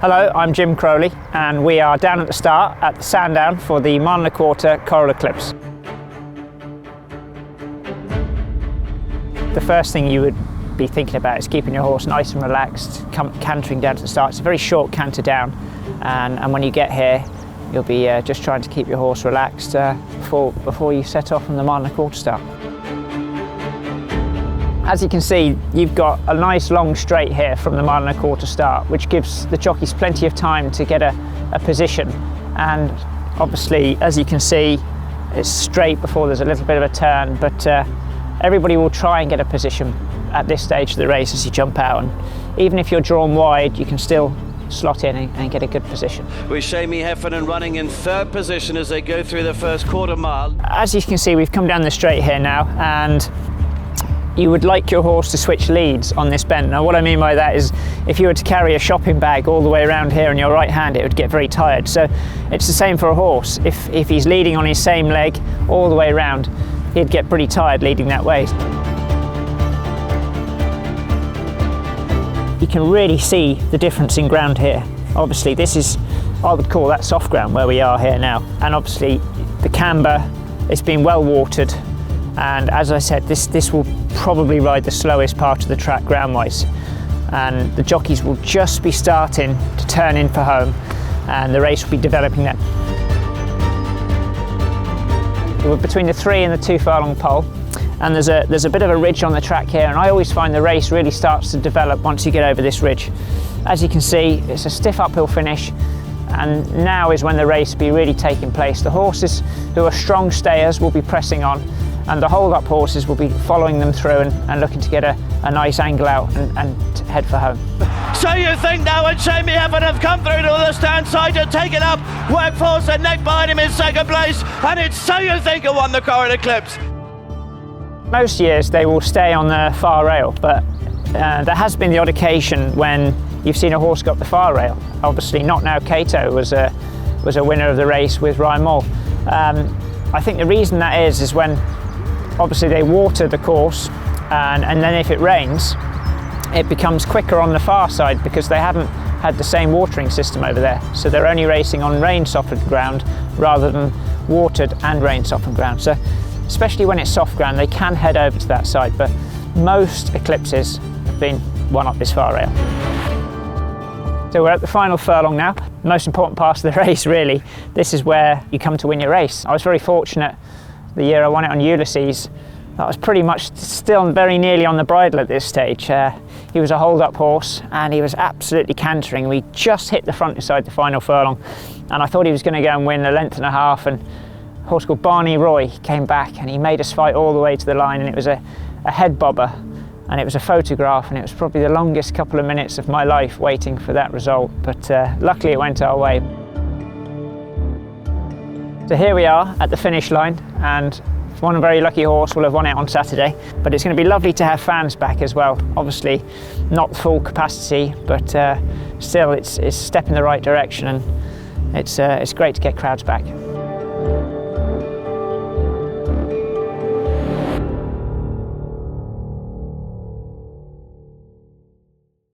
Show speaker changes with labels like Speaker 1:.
Speaker 1: Hello, I'm Jim Crowley and we are down at the start at the Sandown for the mile-and-a-quarter Coral Eclipse. The first thing you would be thinking about is keeping your horse nice and relaxed, cantering down to the start. It's a very short canter down, and when you get here you'll be just trying to keep your horse relaxed before you set off on the mile-and-a-quarter start. As you can see, you've got a nice long straight here from the mile-and-a-quarter start, which gives the jockeys plenty of time to get a position. And obviously, as you can see, it's straight before there's a little bit of a turn, but everybody will try and get a position at this stage of the race as you jump out. And even if you're drawn wide, you can still slot in and get a good position.
Speaker 2: With Shamey Heffernan running in third position as they go through the first quarter mile.
Speaker 1: As you can see, we've come down the straight here now, and you would like your horse to switch leads on this bend. Now what I mean by that is if you were to carry a shopping bag all the way around here in your right hand, it would get very tired. So it's the same for a horse. If he's leading on his same leg all the way around, he'd get pretty tired leading that way. You can really see the difference in ground here. Obviously this is, I would call that soft ground where we are here now. And obviously the camber, it's been well watered. And as I said, this will probably ride the slowest part of the track ground-wise. And the jockeys will just be starting to turn in for home, and the race will be developing then. We're between the 3 and the 2 furlong pole, and there's a bit of a ridge on the track here, and I always find the race really starts to develop once you get over this ridge. As you can see, it's a stiff uphill finish, and now is when the race will be really taking place. The horses who are strong stayers will be pressing on, and the hold-up horses will be following them through and looking to get a nice angle out and head for home.
Speaker 2: So you think now when Shamey Heffernan have come through to the stand side and taken up Workforce and Neck behind him in second place, and it's So You Think who won the Coral Eclipse.
Speaker 1: Most years they will stay on the far rail, but there has been the odd occasion when you've seen a horse go up the far rail. Obviously Not Now Cato was a winner of the race with Ryan Moll. I think the reason that is when obviously they water the course, and then if it rains, it becomes quicker on the far side because they haven't had the same watering system over there. So they're only racing on rain-softened ground rather than watered and rain-softened ground. So especially when it's soft ground, they can head over to that side, but most eclipses have been won up this far rail. So we're at the final furlong now. The most important part of the race, really. This is where you come to win your race. I was very fortunate the year I won it on Ulysses. That was pretty much still very nearly on the bridle at this stage. He was a hold-up horse and he was absolutely cantering. We just hit the front inside the final furlong, and I thought he was going to go and win a length and a half, and a horse called Barney Roy came back and he made us fight all the way to the line, and it was a head bobber and it was a photograph, and it was probably the longest couple of minutes of my life waiting for that result, but luckily it went our way. So here we are at the finish line, and one very lucky horse will have won it on Saturday, but it's going to be lovely to have fans back as well. Obviously not full capacity, but still it's a step in the right direction, and it's great to get crowds back.